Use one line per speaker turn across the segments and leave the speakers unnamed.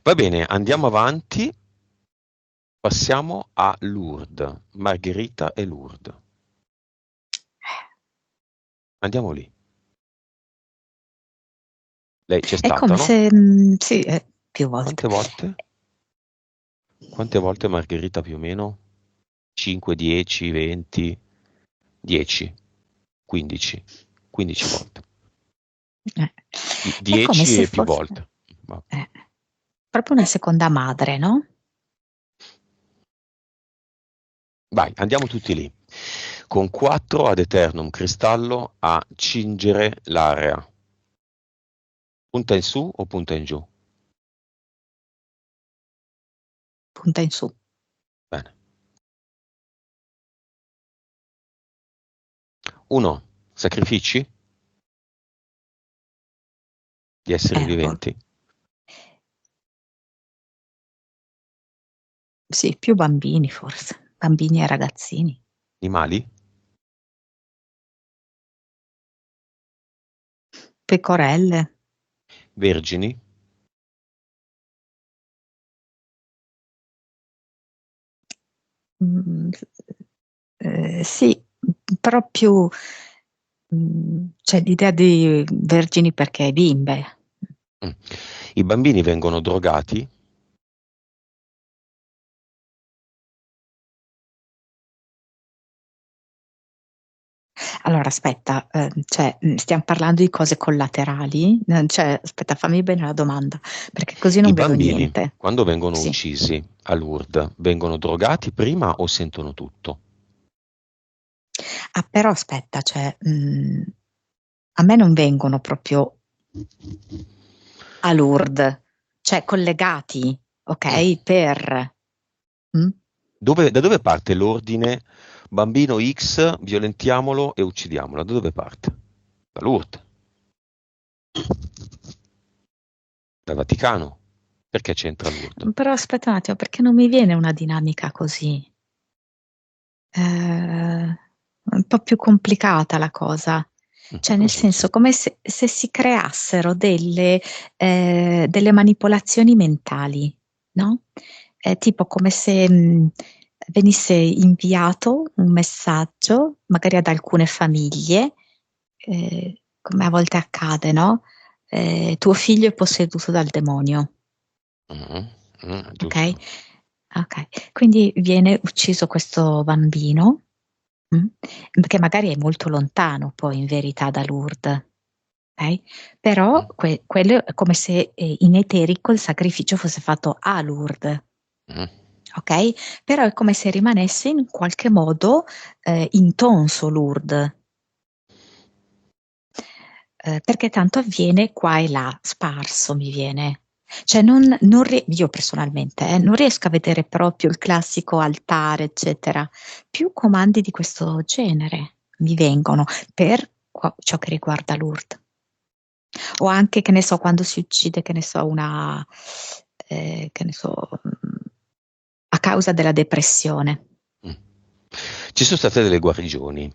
Va bene, andiamo avanti. Passiamo a Lourdes, Margherita e Lourdes. Andiamo lì. Lei c'è
È
stata,
come
no?
se, sì, più volte.
Quante volte? Quante volte Margherita più o meno? 5, 10, 20, 10, 15. 15 volte.
Eh. È come
10
se
e più
fosse
volte. Ma-
eh, proprio una seconda madre, no?
Vai, andiamo tutti lì. Con 4 ad eternum cristallo a cingere l'area. Punta in su o punta in giù?
Punta in su.
Bene. 1. Sacrifici di esseri
Boh,
viventi.
sì, più bambini forse, bambini e ragazzini.
Animali.
Pecorelle.
Vergini.
Mm, sì, però più c'è l'idea di vergini perché bimbe.
Mm. I bambini vengono drogati.
Allora, aspetta, cioè, stiamo parlando di cose collaterali? Cioè, aspetta, fammi bene la domanda, perché così
I
non vedo
bambini,
niente.
quando vengono
Sì.
uccisi a Lourdes, vengono drogati prima o sentono tutto?
Ah, però aspetta, cioè, a me non vengono proprio a Lourdes, cioè collegati,
Mm.
ok? Mm?
Da dove parte l'ordine bambino X, violentiamolo e uccidiamolo? Da dove parte? Da Lourdes. Dal Vaticano. Perché c'entra Lourdes?
Però aspetta un attimo, perché non mi viene una dinamica così? Un po' più complicata la cosa. Cioè, nel
Cosa
senso,
succede?
come se si creassero delle manipolazioni mentali, no? Tipo come se venisse inviato un messaggio, magari ad alcune famiglie, come a volte accade, no? Tuo figlio è posseduto dal demonio,
Mhm,
ok?
giusto.
Ok, quindi viene ucciso questo bambino, mm, che magari è molto lontano poi in verità da Lourdes, ok? Però
Mm,
quello è come se in eterico il sacrificio fosse fatto a Lourdes,
mm.
ok? Però è come se rimanesse in qualche modo intonso Lourdes, perché tanto avviene qua e là, sparso mi viene. Cioè io personalmente non riesco a vedere proprio il classico altare, eccetera. Più comandi di questo genere mi vengono per ciò che riguarda Lourdes. O anche, che ne so, quando si uccide, che ne so, che ne so, a causa della depressione.
Mm. Ci sono state delle guarigioni.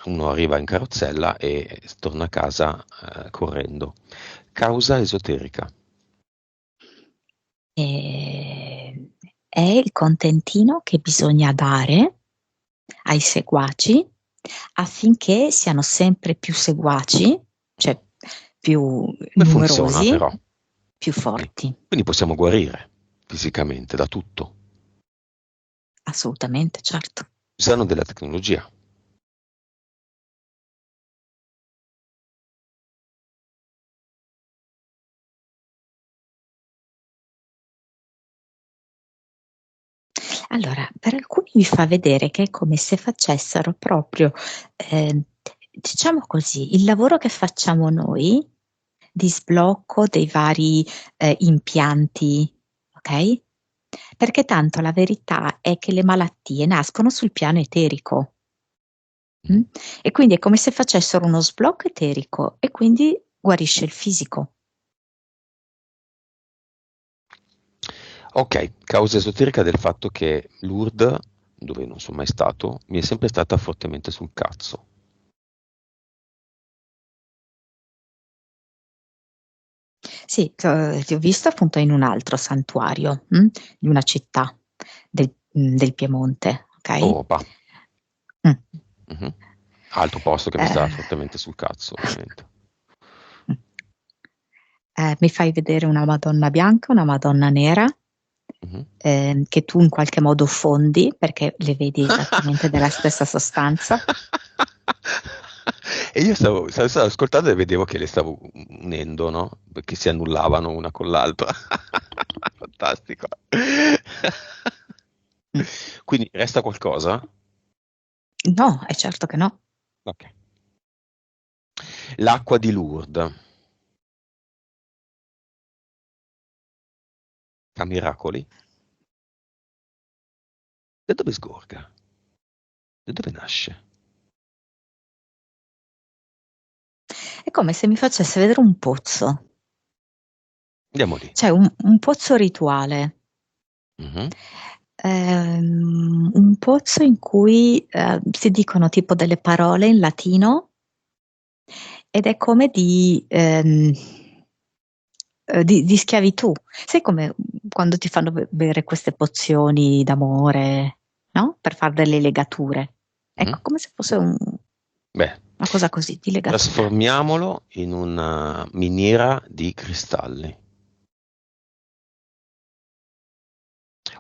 Uno arriva in carrozzella e torna a casa correndo. Causa esoterica.
E è il contentino che bisogna dare ai seguaci affinché siano sempre più seguaci, cioè più
Come funziona
numerosi,
però?
più
Quindi,
forti.
quindi possiamo guarire fisicamente da tutto,
Assolutamente, certo.
usando della tecnologia.
Allora, per alcuni vi fa vedere che è come se facessero proprio, ehm, diciamo così, il lavoro che facciamo noi di sblocco dei vari, impianti, okay, perché tanto la verità è che le malattie nascono sul piano eterico,
Mm.
e quindi è come se facessero uno sblocco eterico e quindi guarisce il fisico.
Ok, causa esoterica del fatto che Lourdes, dove non sono mai stato, mi è sempre stata fortemente sul cazzo.
Sì, ti ho visto appunto in un altro santuario, di una città del Piemonte, ok?
Opa.
Mm.
Mhm. Altro posto che mi sta
Eh,
fortemente sul cazzo, ovviamente.
mm. Mi fai vedere una Madonna bianca, una Madonna nera,
Mhm.
che tu in qualche modo fondi perché le vedi esattamente della stessa sostanza.
E io stavo ascoltando e vedevo che le stavo unendo, no? Perché si annullavano una con l'altra. Fantastico.
Mm.
Quindi resta qualcosa?
No, è certo che no.
Ok. L'acqua di Lourdes, a miracoli, da dove sgorga? Da dove nasce?
È come se mi facesse vedere un pozzo,
Andiamo lì.
cioè un pozzo rituale.
Mhm.
Un pozzo in cui si dicono tipo delle parole in latino ed è come di schiavitù. Sai come quando ti fanno bere queste pozioni d'amore, no? Per fare delle legature. Ecco,
Mhm.
come se fosse
Beh,
una cosa così, di legatura.
trasformiamolo in una miniera di cristalli.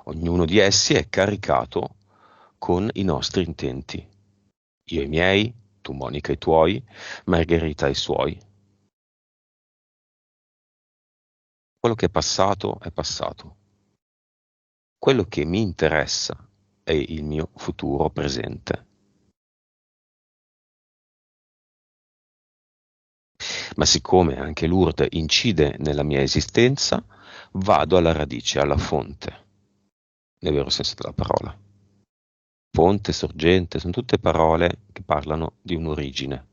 Ognuno di essi è caricato con i nostri intenti. Io i miei, tu Monica i tuoi, Margherita i suoi. Quello che è passato è passato. Quello che mi interessa è il mio futuro presente. Ma siccome anche Lourdes incide nella mia esistenza, vado alla radice, alla fonte, nel vero senso della parola. Fonte, sorgente, sono tutte parole che parlano di un'origine.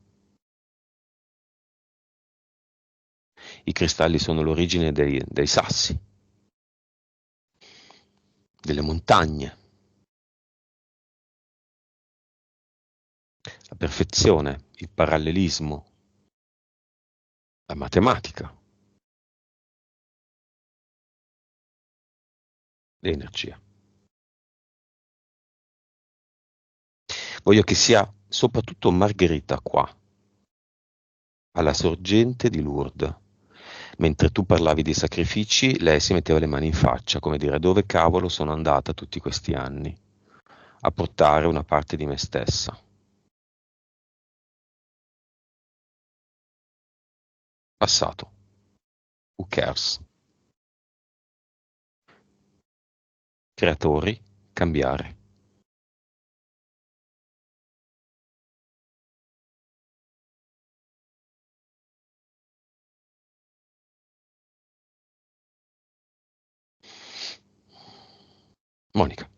I cristalli sono l'origine dei sassi, delle montagne, la perfezione, il parallelismo, la matematica, l'energia. Voglio che sia soprattutto Margherita qua, alla sorgente di Lourdes. Mentre tu parlavi di sacrifici, lei si metteva le mani in faccia, come dire dove cavolo sono andata tutti questi anni a portare una parte di me stessa. Passato. Who cares? Creatori, cambiare. Monica.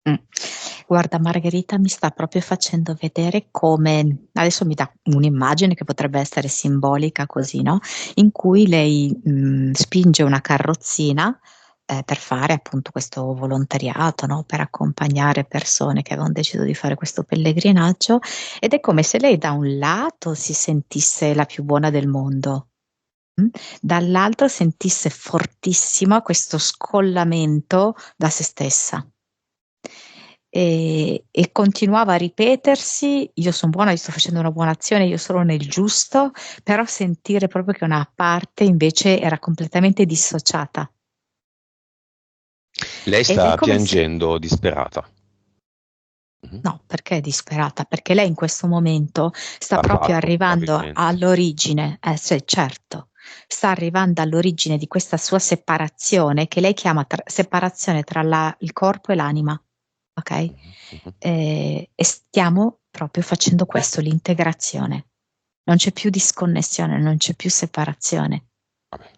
Mm. Guarda, Margherita mi sta proprio facendo vedere come, adesso mi dà un'immagine che potrebbe essere simbolica così, no? In cui lei spinge una carrozzina per fare appunto questo volontariato, no? Per accompagnare persone che avevano deciso di fare questo pellegrinaggio ed è come se lei da un lato si sentisse la più buona del mondo. Dall'altro sentisse fortissimo questo scollamento da se stessa. E continuava a ripetersi: io sono buona, io sto facendo una buona azione, io sono nel giusto, però sentire proprio che una parte invece era completamente dissociata.
Lei
Ed è
sta
come se,
piangendo disperata. Mhm.
no, perché è disperata? Perché lei in questo momento sta
L'ha
proprio
fatto,
arrivando
probabilmente.
all'origine, sì, certo, sta arrivando all'origine di questa sua separazione che lei chiama separazione tra il corpo e l'anima, ok?
Mhm, mhm.
E stiamo proprio facendo questo, l'integrazione. Non c'è più disconnessione, non c'è più separazione.
Vabbè.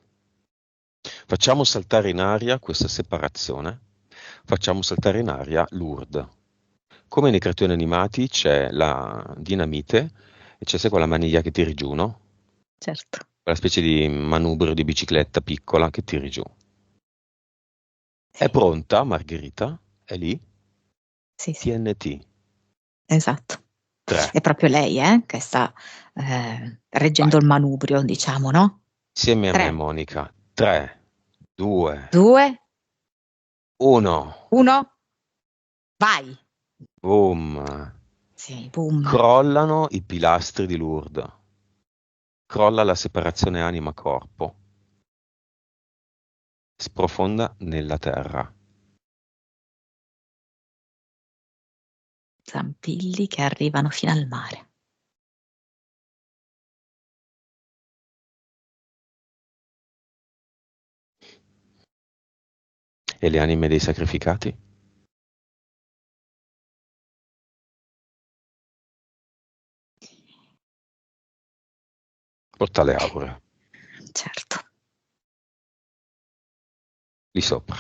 Facciamo saltare in aria questa separazione, facciamo saltare in aria Lourdes. Come nei cartoni animati c'è la dinamite e c'è sai quella maniglia che tiri giù, no?
Certo.
Quella specie di manubrio di bicicletta piccola che tiri giù. È
Sì,
pronta, Margherita? È lì?
sì, sì,
TNT.
esatto.
3.
È proprio lei, che sta reggendo
Vai.
il manubrio, diciamo, no?
Insieme a me,
3,
Monica. 3, 2,
2,
1.
1, vai!
Boom.
Sì, boom.
Crollano i pilastri di Lourdes. Crolla la separazione anima-corpo. Sprofonda nella terra.
Zampilli che arrivano fino al mare.
E le anime dei sacrificati? Portale aureo.
Certo.
Lì sopra.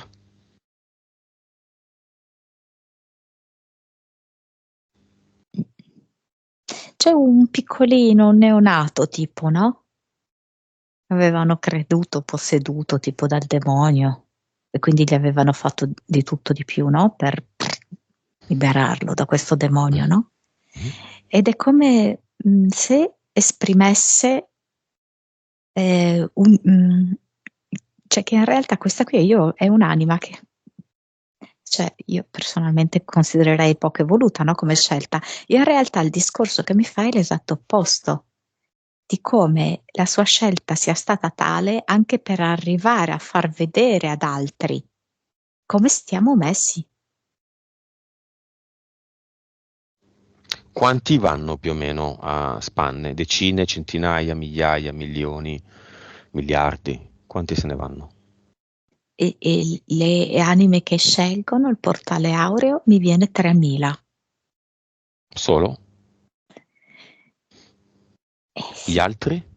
C'è un piccolino, un neonato tipo, no? Avevano creduto posseduto tipo dal demonio e quindi gli avevano fatto di tutto di più, no? Per liberarlo da questo demonio, no?
Mm.
Ed è come se esprimesse cioè che in realtà questa qui io è un'anima che, cioè io personalmente considererei poco evoluta, no? Come scelta. In realtà il discorso che mi fa è l'esatto opposto di come la sua scelta sia stata tale anche per arrivare a far vedere ad altri come stiamo messi.
Quanti vanno più o meno a spanne? Decine, centinaia, migliaia, milioni, miliardi? Quanti se ne vanno?
E le anime che scelgono il portale aureo mi viene 3000.
Solo? Gli
Sì.
altri?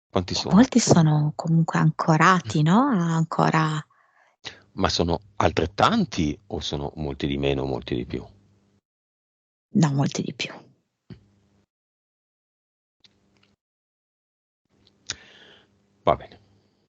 Quanti
E
sono?
molti sono comunque ancorati, no? Ancora,
Ma sono altrettanti o sono molti di meno, molti di più?
no, molti di più.
Va bene.